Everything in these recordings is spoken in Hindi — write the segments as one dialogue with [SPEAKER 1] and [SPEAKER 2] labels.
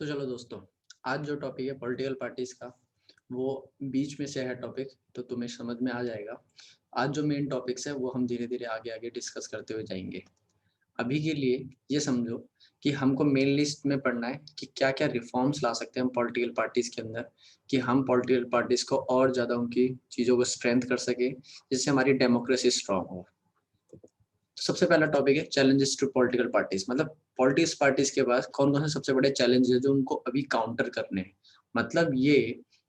[SPEAKER 1] तो चलो दोस्तों, आज जो टॉपिक है पॉलिटिकल पार्टीज का, वो बीच में से है टॉपिक, तो तुम्हें समझ में आ जाएगा। आज जो मेन टॉपिक्स है वो हम धीरे धीरे आगे आगे डिस्कस करते हुए जाएंगे। अभी के लिए ये समझो कि हमको मेन लिस्ट में पढ़ना है कि क्या क्या रिफॉर्म्स ला सकते हैं हम पॉलिटिकल पार्टीज के अंदर, कि हम पॉलिटिकल पार्टीज को और ज़्यादा उनकी चीज़ों को स्ट्रेंथ कर सके, जिससे हमारी डेमोक्रेसी स्ट्रांग हो। तो सबसे पहला टॉपिक है चैलेंजेस टू पॉलिटिकल पार्टीज। मतलब पॉलिटिक्स पार्टीज के पास कौन कौन से सबसे बड़े चैलेंज है जो उनको अभी काउंटर करने हैं। मतलब ये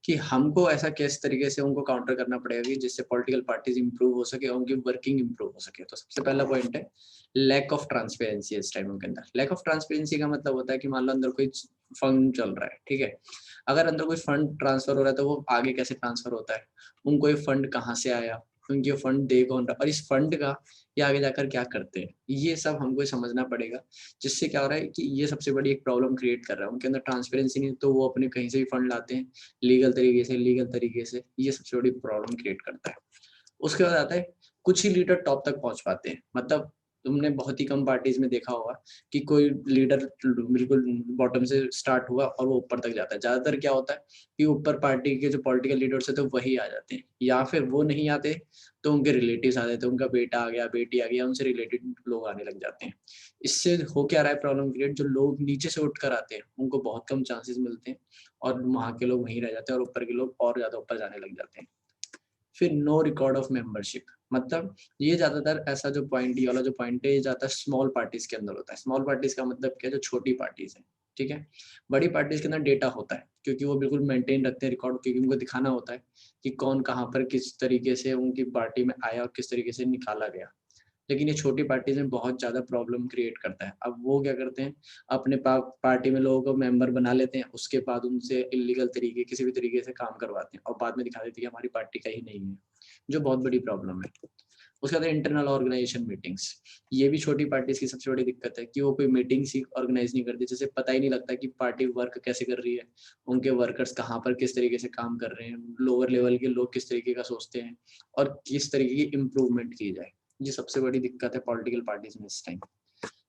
[SPEAKER 1] कि हमको ऐसा किस तरीके से उनको काउंटर करना पड़ेगा कि जिससे पॉलिटिकल पार्टीज इंप्रूव हो सके और उनकी वर्किंग इंप्रूव हो सके। तो सबसे पहला पॉइंट है लैक ऑफ ट्रांसपेरेंसी। इस टाइम के अंदर लैक ऑफ ट्रांसपेरेंसी का मतलब होता है कि मान लो अंदर कोई फंड चल रहा है, ठीक है। अगर अंदर कोई फंड ट्रांसफर हो रहा है तो वो आगे कैसे ट्रांसफर होता है, उनको ये फंड कहाँ से आया, उनके फंड दे कौन रहा, और इस फंड का ये आगे जाकर क्या करते हैं, ये सब हमको समझना पड़ेगा। जिससे क्या हो रहा है कि ये सबसे बड़ी एक प्रॉब्लम क्रिएट कर रहा है। उनके अंदर ट्रांसपेरेंसी नहीं, तो वो अपने कहीं से भी फंड लाते हैं लीगल तरीके से, ये सबसे बड़ी प्रॉब्लम क्रिएट करता है। उसके बाद आता है कुछ ही लीडर टॉप तक पहुंच पाते हैं। मतलब तुमने बहुत ही कम पार्टीज में देखा होगा कि कोई लीडर बिल्कुल बॉटम से स्टार्ट हुआ और वो ऊपर तक जाता है। ज्यादातर क्या होता है कि ऊपर पार्टी के जो पॉलिटिकल लीडर्स है तो वही आ जाते हैं, या फिर वो नहीं आते तो उनके रिलेटिव्स आ जाते हैं, उनका बेटा आ गया, बेटी आ गया, उनसे रिलेटेड लोग आने लग जाते हैं। इससे हो क्या रहा है प्रॉब्लम क्रिएट, जो लोग नीचे से उठ कर आते हैं उनको बहुत कम चांसेस मिलते हैं और वहाँ के लोग वहीं रह जाते हैं और ऊपर के लोग और ज्यादा ऊपर जाने लग जाते हैं। फिर नो रिकॉर्ड ऑफ मेंबरशिप। मतलब ये ज्यादातर ऐसा जो पॉइंट, ये वाला जो पॉइंट है, ये ज्यादा स्मॉल पार्टीज के अंदर होता है। स्मॉल पार्टीज का मतलब क्या है, जो छोटी पार्टीज है, ठीक है। बड़ी पार्टीज के अंदर डेटा होता है क्योंकि वो बिल्कुल मेंटेन रखते हैं रिकॉर्ड, क्योंकि उनको दिखाना होता है कि कौन कहाँ पर किस तरीके से उनकी पार्टी में आया और किस तरीके से निकाला गया। लेकिन ये छोटी पार्टीज में बहुत ज्यादा प्रॉब्लम क्रिएट करता है। अब वो क्या करते हैं, अपने पार्टी में लोगों को मेंबर बना लेते हैं, उसके बाद उनसे इलीगल तरीके किसी भी तरीके से काम करवाते हैं और बाद में दिखा देते हैं कि हमारी पार्टी का ही नहीं है, जो बहुत बड़ी प्रॉब्लम है। उसके बाद इंटरनल ऑर्गेनाइजेशन मीटिंग्स। ये भी छोटी पार्टीज की सबसे बड़ी दिक्कत है कि वो कोई मीटिंग्स ही ऑर्गेनाइज नहीं करती, जैसे पता ही नहीं लगता कि पार्टी वर्क कैसे कर रही है, उनके वर्कर्स कहाँ पर किस तरीके से काम कर रहे हैं, लोअर लेवल के लोग किस तरीके का सोचते हैं और किस तरीके की इम्प्रूवमेंट की जाए। ये सबसे बड़ी दिक्कत है पॉलिटिकल पार्टीज में इस टाइम।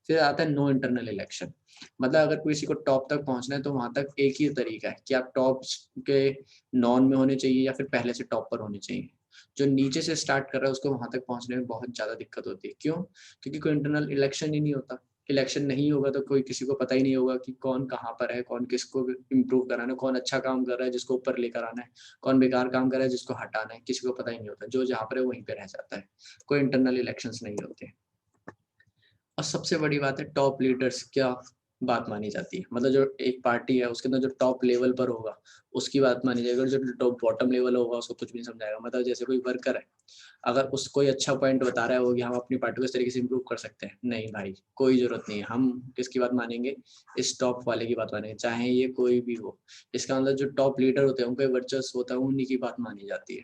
[SPEAKER 1] फिर आता है नो इंटरनल इलेक्शन। मतलब अगर किसी को टॉप तक पहुंचना है तो वहां तक एक ही तरीका है कि आप टॉप के नॉन में होने चाहिए या फिर पहले से टॉप पर होने चाहिए। जो नीचे से स्टार्ट कर रहा है उसको वहां तक पहुंचने में बहुत ज्यादा दिक्कत होती है। क्यों? क्योंकि कोई इंटरनल इलेक्शन ही नहीं होता। इलेक्शन नहीं होगा तो कोई किसी को पता ही नहीं होगा कि कौन कहाँ पर है, कौन किसको इम्प्रूव कराना है, कौन अच्छा काम कर रहा है जिसको ऊपर लेकर आना है, कौन बेकार काम कर रहा है जिसको हटाना है, किसी को पता ही नहीं होता। जो जहाँ पर है वहीं पे रह जाता है। कोई इंटरनल इलेक्शंस नहीं होते। और सबसे बड़ी बात है टॉप लीडर्स क्या बात मानी जाती है। मतलब जो एक पार्टी है उसके अंदर जो टॉप लेवल पर होगा उसकी बात मानी जाएगी, और जो टॉप बॉटम लेवल होगा उसको कुछ भी नहीं समझाएगा। मतलब जैसे कोई वर्कर है, अगर उस कोई अच्छा पॉइंट बता रहा है वो कि हम अपनी पार्टी को इस तरीके से इम्प्रूव कर सकते हैं, नहीं भाई कोई जरूरत नहीं है। हम किसकी बात मानेंगे? इस टॉप वाले की बात मानेंगे, चाहे ये कोई भी हो। इसका मतलब जो टॉप लीडर होते हैं उनका वर्चस्व होता है, उन्हीं की बात मानी जाती है।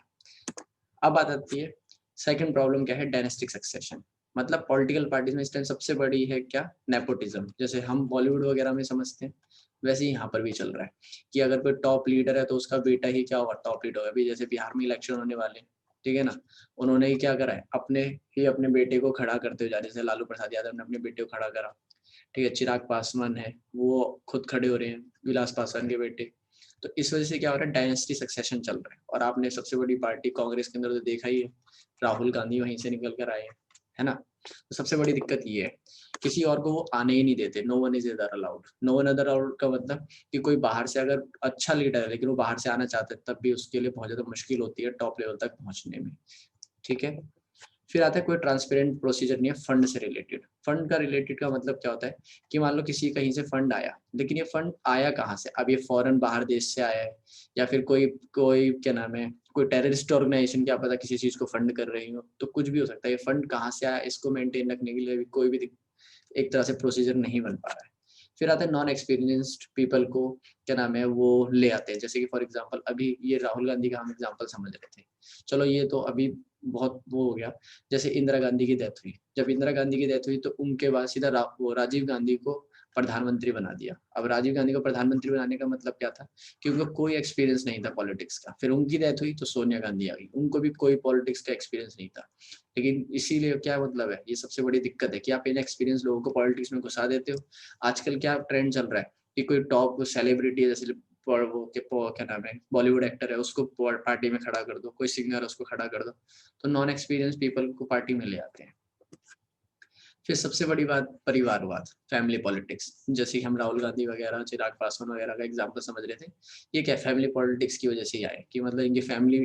[SPEAKER 1] अब बात आती है सेकंड प्रॉब्लम क्या है, डायनेस्टिक सक्सेशन। मतलब पॉलिटिकल पार्टीज में इस टाइम सबसे बड़ी है क्या, नेपोटिज्म। जैसे हम बॉलीवुड वगैरह में समझते हैं वैसे ही यहाँ पर भी चल रहा है कि अगर कोई टॉप लीडर है तो उसका बेटा ही क्या होगा, टॉप लीडर होगा। अभी जैसे बिहार में इलेक्शन होने वाले हैं, ठीक है ना, उन्होंने ही क्या करा है, अपने बेटे को खड़ा करते हुए जा रहे हैं। जैसे लालू प्रसाद यादव ने अपने बेटे को खड़ा करा, ठीक है। चिराग पासवान है, वो खुद खड़े हो रहे हैं, विलास पासवान के बेटे। तो इस वजह से क्या हो रहा है, डायनेस्टी सक्सेशन चल रहा है। और आपने सबसे बड़ी पार्टी कांग्रेस के अंदर तो देखा ही है, राहुल गांधी वहीं से निकल कर आए हैं, है ना। तो सबसे बड़ी दिक्कत ये है, किसी और को वो आने ही नहीं देते। No one is other allowed. No one other allowed का मतलब कि कोई बाहर से अगर अच्छा लीडर है लेकिन वो बाहर से आना चाहते हैं तब भी उसके लिए बहुत ज्यादा मुश्किल होती है टॉप लेवल तक पहुंचने में, ठीक है। फिर आता है कोई ट्रांसपेरेंट प्रोसीजर नहीं है फंड से रिलेटेड। फंड का रिलेटेड का मतलब क्या होता है कि मान लो किसी कहीं से फंड आया, लेकिन ये फंड आया कहाँ से, अब ये फॉरेन बाहर देश से आया है या फिर कोई कोई क्या नाम है, कोई टेररिस्ट ऑर्गेनाइजेशन क्या पता किसी चीज को फंड कर रही हो, तो कुछ भी हो सकता है। ये फंड कहाँ से आया इसको मेंटेन रखने के लिए भी कोई भी एक तरह से प्रोसीजर नहीं बन पा रहा है। फिर आता है नॉन एक्सपीरियंस्ड पीपल को क्या नाम है वो ले आते हैं। जैसे कि फॉर एग्जांपल अभी ये राहुल गांधी का हम एग्जांपल समझ रहे थे, चलो ये तो अभी बहुत वो हो गया। जैसे इंदिरा गांधी की डेथ हुई, जब इंदिरा गांधी की डेथ हुई तो उनके बाद सीधा वो राजीव गांधी को प्रधानमंत्री बना दिया। अब राजीव गांधी को प्रधानमंत्री बनाने का मतलब क्या था कि उनको कोई एक्सपीरियंस नहीं था पॉलिटिक्स का। फिर उनकी डेथ हुई तो सोनिया गांधी आ गई, उनको भी कोई पॉलिटिक्स का एक्सपीरियंस नहीं था। लेकिन इसीलिए क्या मतलब है, ये सबसे बड़ी दिक्कत है कि आप इन एक्सपीरियंस लोगों को पॉलिटिक्स में घुसा देते हो। आजकल क्या ट्रेंड चल रहा है कि कोई टॉप सेलिब्रिटी है, जैसे क्या नाम है, बॉलीवुड एक्टर है, उसको पार्टी में खड़ा कर दो, कोई सिंगर है उसको खड़ा कर दो, तो नॉन एक्सपीरियंस पीपल को पार्टी में ले आते हैं। फिर सबसे बड़ी बात परिवारवाद, फैमिली पॉलिटिक्स, जैसे कि हम राहुल गांधी वगैरह, चिराग पासवान वगैरह का एग्जाम्पल समझ रहे थे, ये क्या फैमिली पॉलिटिक्स की वजह से ही आए, कि मतलब इनकी फैमिली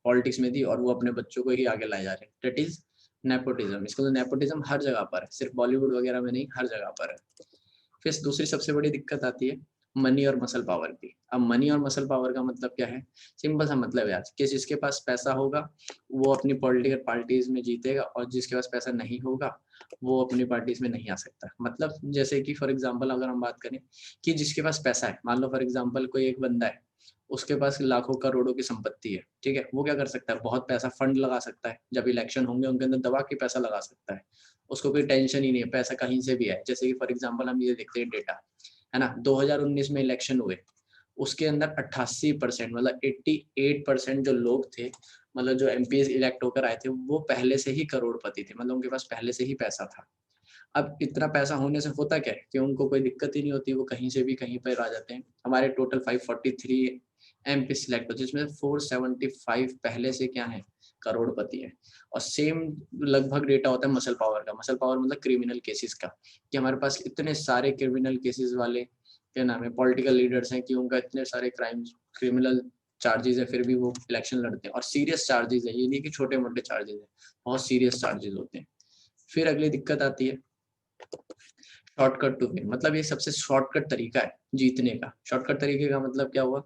[SPEAKER 1] पॉलिटिक्स में थी और वो अपने बच्चों को ही आगे लाए जा रहे हैं। That is nepotism. इसको तो नेपोटिज्म हर जगह पर है, सिर्फ बॉलीवुड वगैरह में नहीं, हर जगह पर है। फिर दूसरी सबसे बड़ी दिक्कत आती है मनी और मसल पावर की। अब मनी और मसल पावर का मतलब क्या है? सिंपल सा मतलब है कि जिसके पास पैसा होगा वो अपनी पॉलिटिकल पार्टीज में जीतेगा, और जिसके पास पैसा नहीं होगा वो अपनी पार्टीज में नहीं आ सकता। मतलब जैसे कि फॉर एग्जांपल अगर हम बात करें कि जिसके पास पैसा है, मान लो फॉर एग्जांपल कोई एक बंदा है, उसके पास लाखों करोड़ों की संपत्ति है, ठीक है, वो क्या कर सकता है? बहुत पैसा फंड लगा सकता है, जब इलेक्शन होंगे उनके अंदर दबा के पैसा लगा सकता है, उसको कोई टेंशन ही नहीं है, पैसा कहीं से भी है। जैसे कि फॉर एग्जांपल हम ये देखते हैं डेटा, है ना, 2019 में इलेक्शन हुए, उसके अंदर 88% मतलब 88% जो लोग थे, मतलब जो एमपी इलेक्ट होकर आए थे, वो पहले से ही करोड़पति थे, मतलब उनके पास पहले से ही पैसा था। अब इतना पैसा होने से होता क्या है कि उनको कोई दिक्कत ही नहीं होती, वो कहीं से भी कहीं पर आ जाते हैं। हमारे टोटल 543 एमपी सिलेक्ट हो, जिसमें 475 पहले से क्या है? करोड़पति है। और सेम लगभग डेटा होता है मसल पावर का। मसल पावर मतलब क्रिमिनल केसेस का, कि हमारे पास इतने सारे क्रिमिनल केसेस वाले क्या नाम है पॉलिटिकल लीडर्स हैं, कि उनका इतने सारे क्राइम्स क्रिमिनल चार्जेस है, फिर भी वो इलेक्शन लड़ते हैं, और सीरियस चार्जेस है, ये नहीं कि छोटे मोटे चार्जेस है, बहुत सीरियस चार्जेस होते हैं। फिर अगली दिक्कत आती है शॉर्टकट टू विन। मतलब ये सबसे शॉर्टकट तरीका है जीतने का। शॉर्टकट तरीके का मतलब क्या हुआ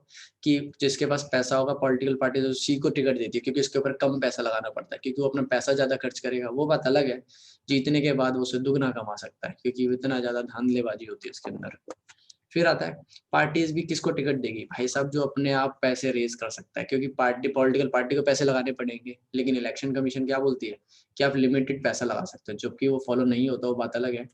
[SPEAKER 1] कि जिसके पास पैसा होगा, पॉलिटिकल पार्टी तो उसी को टिकट देती है, क्योंकि उसके ऊपर कम पैसा लगाना पड़ता है, क्योंकि वो अपना पैसा ज्यादा खर्च करेगा, वो बात अलग है। जीतने के बाद वो उसे दुगना कमा सकता है, क्योंकि इतना ज्यादा धांधलेबाजी होती है उसके अंदर। फिर आता है पार्टीज भी किसको टिकट देगी? भाई साहब जो अपने आप पैसे रेज कर सकता है, क्योंकि पार्टी पॉलिटिकल पार्टी को पैसे लगाने पड़ेंगे, लेकिन इलेक्शन कमीशन क्या बोलती है कि आप लिमिटेड पैसा लगा सकते हो, जबकि वो फॉलो नहीं होता, वो बात अलग है।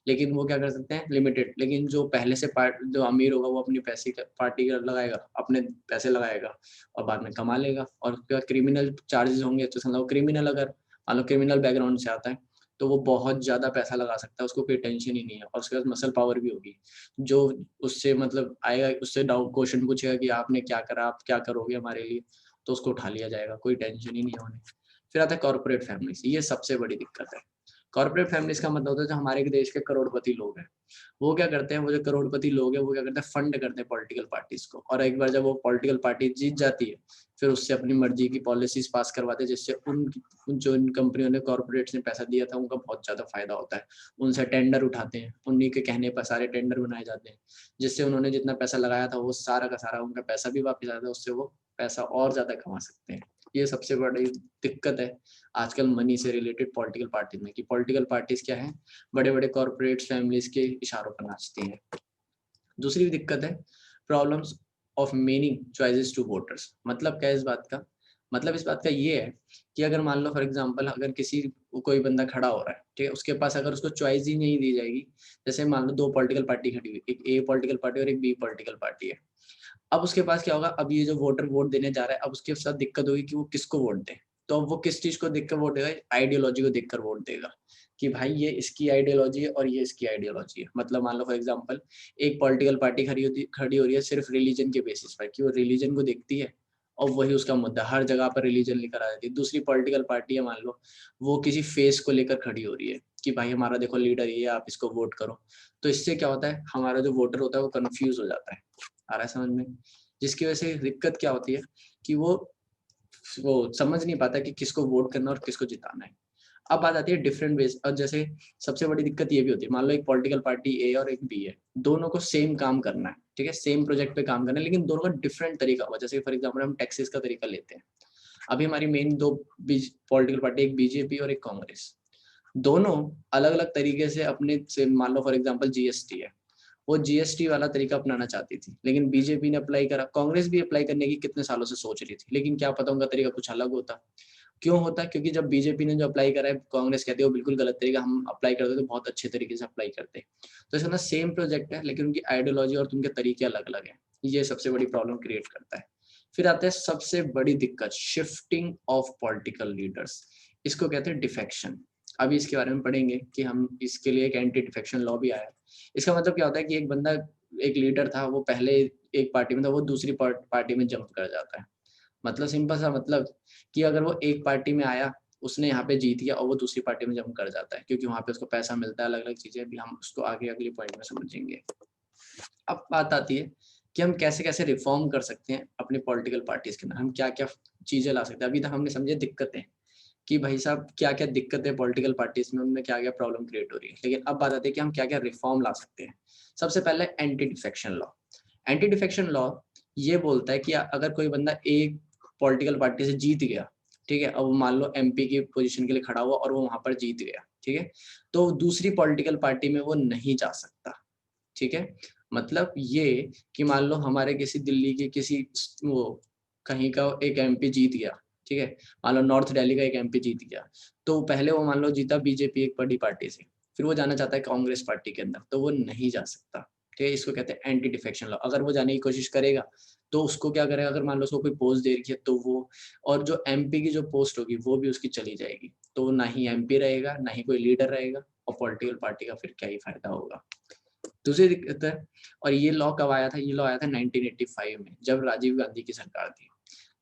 [SPEAKER 1] लेकिन वो क्या कर सकते हैं? लिमिटेड। लेकिन जो पहले से जो अमीर होगा वो अपनी पैसे पार्टी का लगाएगा, अपने पैसे लगाएगा और बाद में कमा लेगा। और क्या क्रिमिनल चार्जेस होंगे तो समझो क्रिमिनल, अगर मान लो क्रिमिनल बैकग्राउंड से आता है तो वो बहुत ज्यादा पैसा लगा सकता है, उसको कोई टेंशन ही नहीं है, और उसके पास मसल पावर भी होगी। जो उससे मतलब आएगा, उससे डाउट क्वेश्चन पूछेगा कि आपने क्या करा, आप क्या करोगे हमारे लिए, तो उसको उठा लिया जाएगा, कोई टेंशन ही नहीं है उन्हें। फिर आता है कॉर्पोरेट फैमिलीज, ये सबसे बड़ी दिक्कत है। कॉर्पोरेट फैमिलीज का मतलब होता है जो हमारे देश के करोड़पति लोग हैं, वो क्या करते हैं? वो जो करोड़पति लोग हैं वो क्या करते हैं? फंड करते हैं पॉलिटिकल पार्टीज को, और एक बार जब वो पॉलिटिकल पार्टी जीत जाती है, फिर उससे अपनी मर्जी की पॉलिसीज पास करवाते हैं, जिससे जो इन कंपनियों ने, कॉर्पोरेट्स ने पैसा दिया था, उनका बहुत ज्यादा फायदा होता है। उनसे टेंडर उठाते हैं, उन्हीं के कहने पर सारे टेंडर बनाए जाते हैं, जिससे उन्होंने जितना पैसा लगाया था वो सारा का सारा उनका पैसा भी वापस आता है, उससे वो पैसा और ज्यादा कमा सकते हैं। ये सबसे बड़ी दिक्कत है आजकल मनी से रिलेटेड पॉलिटिकल पार्टी में, कि पॉलिटिकल पार्टीज क्या है? बड़े बड़े कॉर्पोरेट फैमिलीज के इशारों पर नाचती हैं। दूसरी दिक्कत है problems of meaning choices to voters. मतलब क्या है इस बात का? मतलब इस बात का ये है कि अगर मान लो फॉर एग्जांपल अगर कोई बंदा खड़ा हो रहा है, ठीक है, उसके पास अगर उसको चॉइस ही नहीं दी जाएगी, जैसे मान लो दो पॉलिटिकल पार्टी खड़ी हुई, एक ए पॉलिटिकल पार्टी और एक बी पॉलिटिकल पार्टी है। अब उसके पास क्या होगा? अब ये जो वोटर वोट देने जा रहा है, अब उसके साथ दिक्कत होगी कि वो किसको वोट दे। तो अब वो किस चीज को देखकर वोट देगा? आइडियोलॉजी को देखकर वोट देगा, कि भाई ये इसकी आइडियोलॉजी है और ये इसकी आइडियोलॉजी है। मतलब मान लो फॉर एग्जांपल एक पॉलिटिकल पार्टी खड़ी हो रही है सिर्फ रिलीजन के बेसिस पर, कि वो रिलीजन को देखती है और वही उसका मुद्दा, हर जगह पर रिलीजन लेकर आ जाती है। दूसरी पॉलिटिकल पार्टी है मान लो, वो किसी फेस को लेकर खड़ी हो रही है कि भाई हमारा देखो लीडर ये है, आप इसको वोट करो। तो इससे क्या होता है? हमारा जो वोटर होता है वो कंफ्यूज हो जाता है। आ रहा है समझ में? जिसकी वजह से दिक्कत क्या होती है कि वो समझ नहीं पाता कि किसको वोट करना और किसको जिताना है। अब बात आती है डिफरेंट वेज। और जैसे सबसे बड़ी दिक्कत ये भी होती है, मान लो एक पॉलिटिकल पार्टी ए और एक बी है, दोनों को सेम काम करना है, ठीक है, सेम प्रोजेक्ट पे काम करना है, लेकिन दोनों का डिफरेंट तरीका होगा। जैसे फॉर एग्जाम्पल हम टैक्सेस का तरीका लेते हैं। अभी हमारी मेन दो पॉलिटिकल पार्टी, एक बीजेपी और एक कांग्रेस, दोनों अलग अलग तरीके से अपने से, मान लो फॉर एग्जाम्पल जीएसटी है, वो जीएसटी वाला तरीका अपनाना चाहती थी, लेकिन बीजेपी ने अप्लाई करा, कांग्रेस भी अप्लाई करने की कितने सालों से सोच रही थी, लेकिन क्या पता उनका तरीका कुछ अलग होता। क्यों होता? क्योंकि जब बीजेपी ने जो अप्लाई करा है, कांग्रेस कहती है वो बिल्कुल गलत तरीका, हम अप्लाई करते तो बहुत अच्छे तरीके से अप्लाई करते। तो इसका सेम प्रोजेक्ट है, लेकिन उनकी आइडियोलॉजी और उनके तरीके अलग अलग है। ये सबसे बड़ी प्रॉब्लम क्रिएट करता है। फिर आता है सबसे बड़ी दिक्कत, शिफ्टिंग ऑफ पॉलिटिकल लीडर्स। इसको कहते हैं डिफेक्शन। अभी इसके बारे में पढ़ेंगे कि हम इसके लिए एक एंटी डिफेक्शन लॉ भी आया है। इसका मतलब क्या होता है कि एक बंदा एक लीडर था वो पहले एक पार्टी में था, वो दूसरी पार्टी में जंप कर जाता है। मतलब सिंपल सा मतलब कि अगर वो एक पार्टी में आया, उसने यहाँ पे जीत गया और वो दूसरी पार्टी में जंप कर जाता है, क्योंकि वहाँ पे उसको पैसा मिलता है, अलग अलग चीजें भी हम उसको आगे अगले पॉइंट में समझेंगे। अब बात आती है कि हम कैसे कैसे रिफॉर्म कर सकते हैं अपने पॉलिटिकल पार्टीज के अंदर, हम क्या क्या चीजें ला सकते हैं। अभी तक हमने समझे दिक्कतें कि भाई साहब क्या क्या दिक्कतें पॉलिटिकल पार्टीज में, उनमें क्या क्या प्रॉब्लम क्रिएट हो रही है, लेकिन अब बात आती है कि हम क्या क्या रिफॉर्म ला सकते हैं। सबसे पहले anti defection law. Anti defection law ये बोलता है कि अगर कोई बंदा एक पॉलिटिकल पार्टी से जीत गया, ठीक है, अब मान लो एमपी की पोजीशन के लिए खड़ा हुआ और वो वहां पर जीत गया, ठीक है, तो दूसरी पॉलिटिकल पार्टी में वो नहीं जा सकता। ठीक है, मतलब ये कि मान लो हमारे किसी दिल्ली के किसी वो कहीं का एक एमपी जीत गया, ठीक है, मान लो नॉर्थ दिल्ली का एक एमपी जीत गया, तो पहले वो मान लो जीता बीजेपी एक बड़ी पार्टी से, फिर वो जाना चाहता है कांग्रेस पार्टी के अंदर, तो वो नहीं जा सकता। ठीक है, इसको कहते हैं एंटी डिफेक्शन लॉ। अगर वो जाने की कोशिश करेगा तो उसको क्या करेगा, अगर मान लो उसको कोई पोस्ट दे रही है तो वो, और जो एमपी की जो पोस्ट होगी वो भी उसकी चली जाएगी, तो ना ही एमपी रहेगा ना ही कोई लीडर रहेगा, और पॉलिटिकल पार्टी का फिर क्या ही फायदा होगा। दूसरी दिक्कत है, और ये लॉ कब आया था, ये लॉ आया था 1985 में, जब राजीव गांधी की सरकार थी।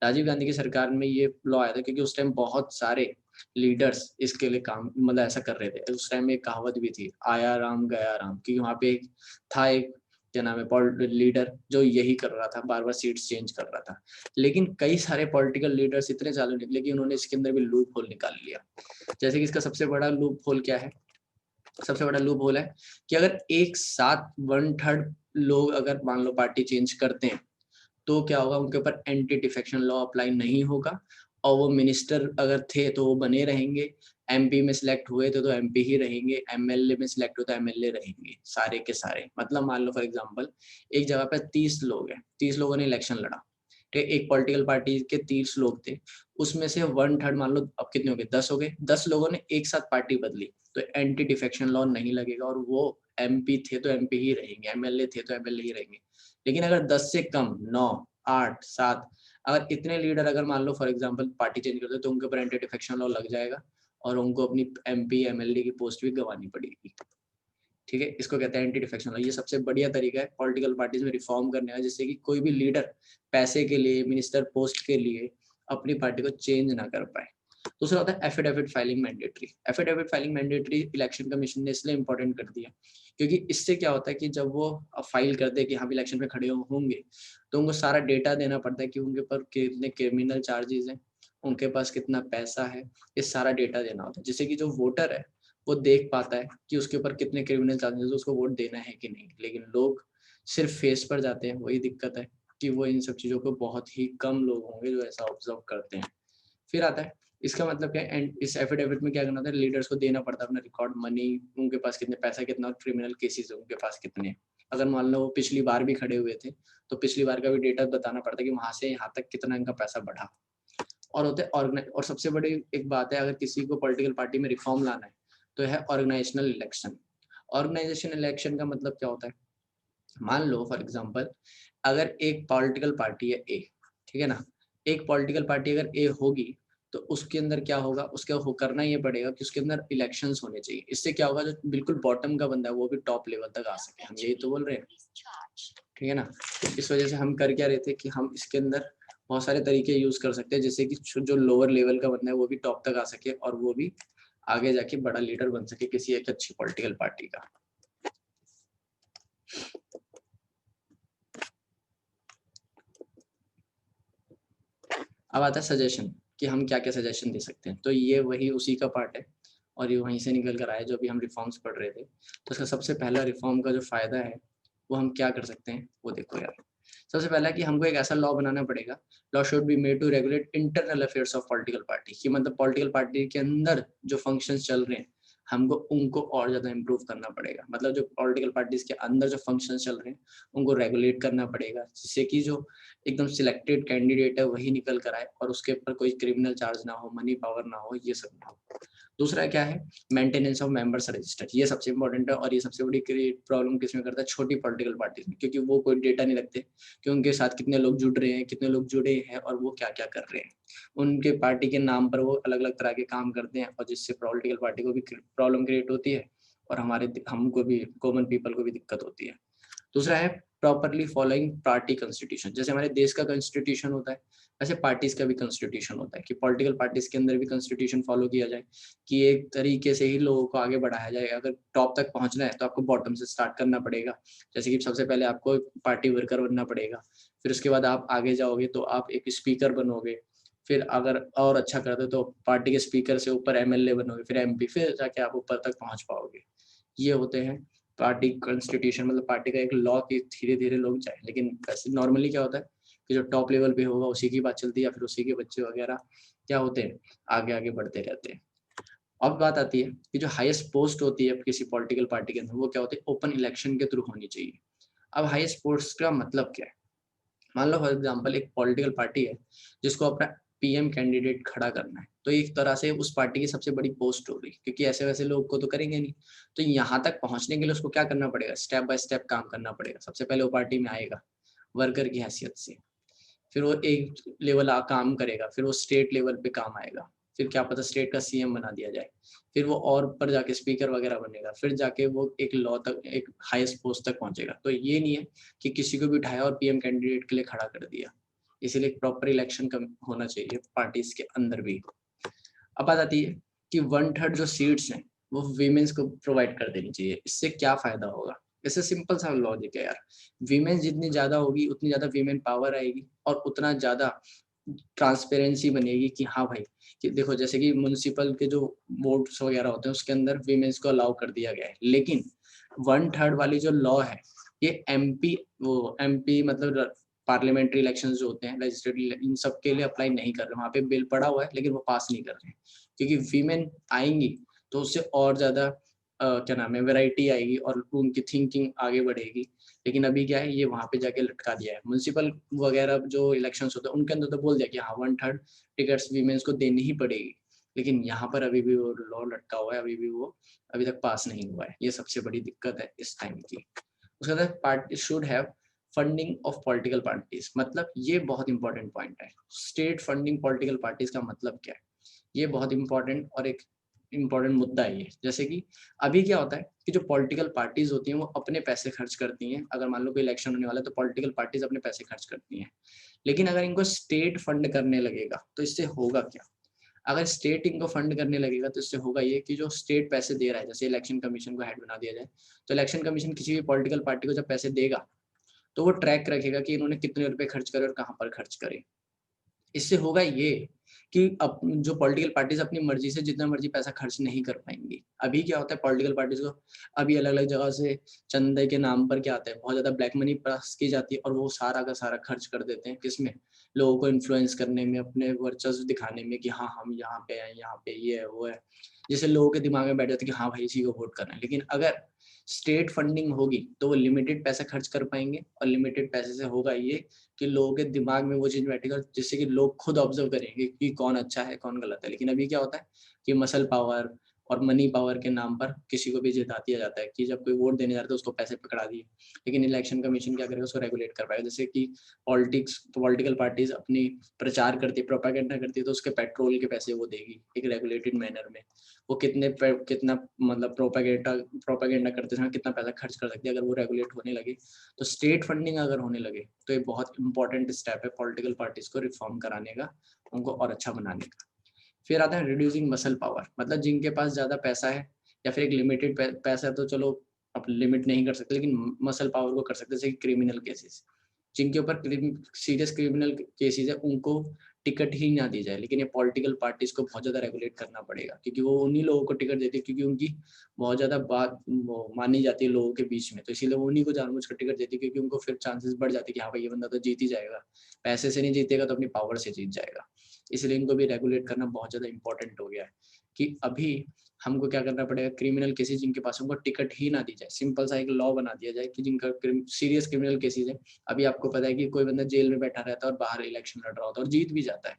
[SPEAKER 1] राजीव गांधी की सरकार में ये लॉ आया था क्योंकि उस टाइम बहुत सारे लीडर्स इसके लिए काम मतलब ऐसा कर रहे थे। उस टाइम एक कहावत भी थी, आया राम गया राम, क्योंकि वहाँ पे एक था, एक क्या नाम है लीडर जो यही कर रहा था, बार बार सीट्स चेंज कर रहा था। लेकिन कई सारे पॉलिटिकल लीडर्स इतने चालू निकले कि उन्होंने इसके अंदर भी लूप होल निकाल लिया। जैसे कि इसका सबसे बड़ा लूप होल क्या है, सबसे बड़ा लूप होल है कि अगर एक साथ 1/3 लोग अगर मान लो पार्टी चेंज करते हैं, तो क्या होगा, उनके ऊपर एंटी डिफेक्शन लॉ अप्लाई नहीं होगा, और वो मिनिस्टर अगर थे तो वो बने रहेंगे, एमपी में सिलेक्ट हुए थे तो एमपी ही रहेंगे, एमएलए में सिलेक्ट हुए तो एमएलए रहेंगे, सारे के सारे। मतलब मान लो फॉर एग्जांपल एक जगह पे 30 लोग हैं, 30 लोगों ने इलेक्शन लड़ा, ठीक है, एक पॉलिटिकल पार्टी के 30 लोग थे, उसमें से 1/3 मान लो, अब कितने हो गए, 10 हो गए, 10 लोगों ने एक साथ पार्टी बदली, तो एंटी डिफेक्शन लॉ नहीं लगेगा, और वो एमपी थे तो एमपी ही रहेंगे, एमएलए थे तो एमएलए ही रहेंगे। लेकिन अगर 10 से कम, 9, 8, 7, अगर इतने लीडर अगर मान लो फॉर एग्जांपल पार्टी चेंज करते तो उनके ऊपर एंटी डिफेक्शन लॉ लग जाएगा, और उनको अपनी एमपी एमएलए की पोस्ट भी गंवानी पड़ेगी। ठीक है, इसको कहते हैं एंटी डिफेक्शन लॉ। ये सबसे बढ़िया तरीका है पॉलिटिकल पार्टीज में रिफॉर्म करने का, जिससे कि कोई भी लीडर पैसे के लिए, मिनिस्टर पोस्ट के लिए अपनी पार्टी को चेंज ना कर पाए। दूसरा होता है affidavit filing mandatory. Affidavit filing mandatory election commission ने इसलिए इंपॉर्टेंट कर दिया क्योंकि इससे क्या होता है कि जब वो फाइल करते हैं कि हाँ इलेक्शन में खड़े होंगे, तो उनको सारा डेटा देना पड़ता है कि उनके ऊपर कितने क्रिमिनल चार्जेस हैं, उनके पास कितना पैसा है, ये सारा डेटा देना होता है, जिससे कि जो वोटर है वो देख पाता है कि उसके ऊपर कितने क्रिमिनल चार्जेस है, उसको वोट देना है कि नहीं। लेकिन लोग सिर्फ फेस पर जाते हैं, वही दिक्कत है कि वो इन सब चीज़ों को बहुत ही कम लोग होंगे जो ऐसा ऑब्जर्व करते हैं। फिर आता है इसका मतलब क्या है, एंड इस एफिडेविट में क्या करना होता है, लीडर्स को देना पड़ता है अपना रिकॉर्ड, मनी, उनके पास कितने पैसा, कितना क्रिमिनल केसेस है उनके पास कितने। अगर मान लो वो पिछली बार भी खड़े हुए थे तो पिछली बार का भी डेटा बताना पड़ता है कि वहां से यहाँ तक कितना इनका पैसा बढ़ा। और होते हैं ऑर्गेनाइज, और सबसे बड़ी एक बात है, अगर किसी को पॉलिटिकल पार्टी में रिफॉर्म लाना है तो है ऑर्गेनाइजेशनल इलेक्शन। ऑर्गेनाइजेशन इलेक्शन का मतलब क्या होता है, मान लो फॉर एग्जांपल अगर एक पॉलिटिकल पार्टी है ए, ठीक है ना, एक पॉलिटिकल पार्टी अगर ए होगी तो उसके अंदर क्या होगा, उसके हो करना ये पड़ेगा कि उसके अंदर इलेक्शंस होने चाहिए। इससे क्या होगा, जो बिल्कुल बॉटम का बंदा है वो भी टॉप लेवल तक आ सके, हम यही तो बोल रहे हैं, ठीक है ना। इस वजह से हम कर क्या रहे थे कि हम इसके अंदर बहुत सारे तरीके यूज कर सकते हैं, जैसे कि जो लोअर लेवल का बंदा है वो भी टॉप तक आ सके, और वो भी आगे जाके बड़ा लीडर बन सके किसी एक अच्छी पॉलिटिकल पार्टी का। अब आता है सजेशन कि हम क्या क्या सजेशन दे सकते हैं, तो ये वही उसी का पार्ट है, और ये वहीं से निकल कर आया जो भी हम रिफॉर्म्स पढ़ रहे थे। तो इसका सबसे पहला रिफॉर्म का जो फायदा है वो हम क्या कर सकते हैं वो देखो यार। सबसे पहला कि हमको एक ऐसा लॉ बनाना पड़ेगा, law should be made to regulate internal affairs of political party, कि मतलब पॉलिटिकल पार्टी के अंदर जो फंक्शंस चल रहे हैं हमको उनको और ज्यादा इम्प्रूव करना पड़ेगा। मतलब जो पॉलिटिकल पार्टीज के अंदर जो फंक्शंस चल रहे हैं उनको रेगुलेट करना पड़ेगा, जिससे कि जो एकदम सिलेक्टेड कैंडिडेट है वही निकल कर आए और उसके ऊपर कोई क्रिमिनल चार्ज ना हो, मनी पावर ना हो, ये सब ना हो। दूसरा क्या है, मेंटेनेंस ऑफ मेंबर्स रजिस्टर, ये सबसे इंपॉर्टेंट है, और ये सबसे बड़ी प्रॉब्लम किसमें करता है, छोटी पॉलिटिकल पार्टीज में, क्योंकि वो कोई डेटा नहीं रखते कि उनके साथ कितने लोग जुड़ रहे हैं, कितने लोग जुड़े हैं और वो क्या क्या कर रहे हैं। उनके पार्टी के नाम पर वो अलग अलग तरह के काम करते हैं, और जिससे पॉलिटिकल पार्टी को भी प्रॉब्लम क्रिएट होती है और हमको भी, कॉमन पीपल को भी दिक्कत होती है। दूसरा है प्रॉपरली फॉलोइंग पार्टी कॉन्स्टिट्यूशन, जैसे हमारे देश का कॉन्स्टिट्यूशन होता है वैसे पार्टीज का भी कॉन्स्टिट्यूशन होता है कि पॉलिटिकल पार्टीज के अंदर भी कॉन्स्टिट्यूशन फॉलो किया जाए कि एक तरीके से ही लोगों को आगे बढ़ाया जाए। अगर टॉप तक पहुंचना है तो आपको बॉटम से स्टार्ट करना पड़ेगा, जैसे कि सबसे पहले आपको पार्टी वर्कर बनना पड़ेगा, फिर उसके बाद आप आगे जाओगे तो आप एक स्पीकर बनोगे, फिर अगर और अच्छा करते तो पार्टी के स्पीकर से ऊपर एमएलए बनोगे, फिर एमपी, फिर जाके आप ऊपर तक पहुंच पाओगे। ये होते हैं पार्टी कॉन्स्टिट्यूशन, मतलब पार्टी का एक लॉ की धीरे धीरे लोग जाए। लेकिन वैसे नॉर्मली क्या होता है कि जो टॉप लेवल पे होगा उसी की बात चलती है, या फिर उसी के बच्चे वगैरह क्या होते हैं आगे आगे बढ़ते रहते हैं। अब बात आती है कि जो हाईएस्ट पोस्ट होती है किसी पॉलिटिकल पार्टी के अंदर वो क्या होती है, ओपन इलेक्शन के थ्रू होनी चाहिए। अब हाईएस्ट पोस्ट का मतलब क्या है, मान लो फॉर एग्जांपल एक पॉलिटिकल पार्टी है जिसको अपना पीएम कैंडिडेट खड़ा करना है, तो एक तरह से उस पार्टी की सबसे बड़ी पोस्ट हो गई, क्योंकि ऐसे वैसे लोग को तो करेंगे नहीं। तो यहाँ तक पहुंचने के लिए उसको क्या करना पड़ेगा, स्टेप बाय स्टेप काम करना पड़ेगा। सबसे पहले वो पार्टी में आएगा वर्कर की हैसियत से, फिर वो एक लेवल काम करेगा, फिर वो स्टेट लेवल पे काम आएगा, फिर क्या पता स्टेट का सीएम बना दिया जाए, फिर वो और ऊपर जाके स्पीकर वगैरह बनेगा, फिर जाके वो एक लॉ तक, एक हाईएस्ट पोस्ट तक पहुंचेगा। तो ये नहीं है कि किसी को भी उठाया और पीएम कैंडिडेट के लिए खड़ा कर दिया। इसीलिए प्रॉपर इलेक्शन होना चाहिए पार्टीज के अंदर भी। अब बात आती है कि 1/3 जो सीट्स हैं वो वीमेंस को प्रोवाइड कर देनी चाहिए। इससे क्या फायदा होगा, इससे सिंपल सा लॉजिक है यार, वीमेन जितनी ज्यादा होगी उतनी ज्यादा वीमेन पावर आएगी और उतना ज्यादा ट्रांसपेरेंसी बनेगी कि हाँ भाई, कि देखो जैसे कि म्युनिसिपल के जो वोट्स वगैरह होते हैं उसके अंदर वीमेंस को अलाउ कर दिया गया है, लेकिन 1/3 वाली जो लॉ है ये एमपी मतलब पार्लियामेंट्री इलेक्शंस जो होते हैं, लेजिस्लेटिव, इन सब के लिए अप्लाई नहीं कर रहे। वहाँ पे बिल पड़ा हुआ है लेकिन वो पास नहीं कर रहे हैं, क्योंकि वीमेन आएंगी तो उससे और ज्यादा क्या नाम है वैरायटी आएगी और उनकी थिंकिंग आगे बढ़ेगी। लेकिन अभी क्या है, ये वहाँ पे जाके लटका दिया है। म्युनिसिपल वगैरह जो इलेक्शंस होते हैं उनके अंदर तो बोल दिया कि हाँ 1/3 टिकट्स वीमेंस को देनी ही पड़ेगी, लेकिन यहाँ पर अभी भी वो लॉ लटका हुआ है, अभी भी वो अभी तक पास नहीं हुआ है। ये सबसे बड़ी दिक्कत है इस टाइम की। उसके बाद party should have funding of political parties, मतलब ये बहुत इंपॉर्टेंट पॉइंट है। स्टेट फंडिंग पॉलिटिकल पार्टीज का मतलब क्या है, ये बहुत इंपॉर्टेंट और एक इम्पॉर्टेंट मुद्दा है ये। जैसे कि अभी क्या होता है कि जो पॉलिटिकल पार्टीज होती हैं वो अपने पैसे खर्च करती हैं। अगर मान लो कोई इलेक्शन होने वाला है तो पॉलिटिकल पार्टीज अपने पैसे खर्च करती हैं, लेकिन अगर इनको स्टेट फंड करने लगेगा तो इससे होगा क्या, अगर स्टेट इनको फंड करने लगेगा तो इससे होगा ये कि जो स्टेट पैसे दे रहा है, जैसे इलेक्शन कमीशन को हेड बना दिया जाए, तो इलेक्शन कमीशन किसी भी पॉलिटिकल पार्टी को जब पैसे देगा तो वो ट्रैक रखेगा कि इन्होंने कितने रुपए खर्च करे और कहाँ पर खर्च करे। इससे होगा ये कि अब जो पॉलिटिकल पार्टीज अपनी मर्जी से जितना मर्जी पैसा खर्च नहीं कर पाएंगी। अभी क्या होता है पॉलिटिकल पार्टीज को अभी अलग अलग जगह से चंदे के नाम पर क्या आता है, बहुत ज्यादा ब्लैक मनी पास की जाती है और वो सारा का सारा खर्च कर देते हैं किसमें, लोगों को इन्फ्लुएंस करने में, अपने वर्चस्व दिखाने में कि हाँ हम यहाँ पे हैं, यहाँ पे ये है वो है, जिससे लोगों के दिमाग में बैठ जाता है कि हाँ भाई इसी को वोट करना है। लेकिन अगर स्टेट फंडिंग होगी तो वो लिमिटेड पैसा खर्च कर पाएंगे और लिमिटेड पैसे से होगा ये कि लोगों के दिमाग में वो चीज बैठेगा जिससे कि लोग खुद ऑब्जर्व करेंगे कि कौन अच्छा है कौन गलत है। लेकिन अभी क्या होता है कि मसल पावर और मनी पावर के नाम पर किसी को भी जिता दिया जाता है कि जब कोई वोट देने जाता है उसको पैसे पकड़ा दिए। लेकिन इलेक्शन कमीशन क्या करेगा, उसको रेगुलेट कर पाएगा। जैसे कि पॉलिटिकल पार्टीज अपनी प्रचार करती है, प्रोपेगेंडा करती है, तो उसके पेट्रोल के पैसे वो देगी एक रेगुलेटेड मैनर में। वो कितना मतलब प्रोपेगेंडा करते समय कितना पैसा खर्च कर सकती है, अगर वो रेगुलेट होने लगे तो स्टेट फंडिंग अगर होने लगे तो ये बहुत इंपॉर्टेंट स्टेप है पॉलिटिकल पार्टीज को रिफॉर्म कराने का, उनको और अच्छा बनाने का। फिर आता है रिड्यूसिंग मसल पावर, मतलब जिनके पास ज्यादा पैसा है या फिर एक लिमिटेड पैसा है तो चलो अब लिमिट नहीं कर सकते, लेकिन मसल पावर को कर सकते, जैसे क्रिमिनल केसेस, जिनके ऊपर सीरियस क्रिमिनल केसेस है उनको टिकट ही ना दी जाए। लेकिन ये पॉलिटिकल पार्टीज को बहुत ज्यादा रेगुलेट करना पड़ेगा, क्योंकि वो उन्हीं लोगों को टिकट देती है क्योंकि उनकी बहुत ज्यादा बात वो मानी जाती है लोगों के बीच में, तो इसीलिए वो उन्हीं को जानबूझकर टिकट देती है, क्योंकि उनको फिर चांसेस बढ़ जाते हैं कि हाँ भाई ये बंदा तो जीत ही जाएगा, पैसे से नहीं जीतेगा तो अपनी पावर से जीत जाएगा। इसलिए इनको भी रेगुलेट करना बहुत ज्यादा इंपॉर्टेंट हो गया है कि अभी हमको क्या करना पड़ेगा, क्रिमिनल केसेस जिनके पास उनको टिकट ही ना दी जाए, सिंपल सा एक लॉ बना दिया जाए कि जिनका सीरियस क्रिमिनल केसेस है। अभी आपको पता है कि कोई बंदा जेल में बैठा रहता है और बाहर इलेक्शन लड़ रहा होता है और जीत भी जाता है।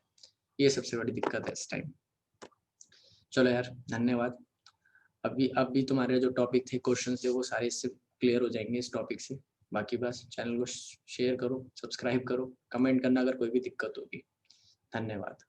[SPEAKER 1] ये सबसे बड़ी दिक्कत है इस टाइम। चलो यार धन्यवाद। अभी तुम्हारे जो टॉपिक थे, क्वेश्चन थे, वो सारे इससे क्लियर हो जाएंगे इस टॉपिक से। बाकी बस चैनल को शेयर करो, सब्सक्राइब करो, कमेंट करना अगर कोई भी दिक्कत होगी। धन्यवाद।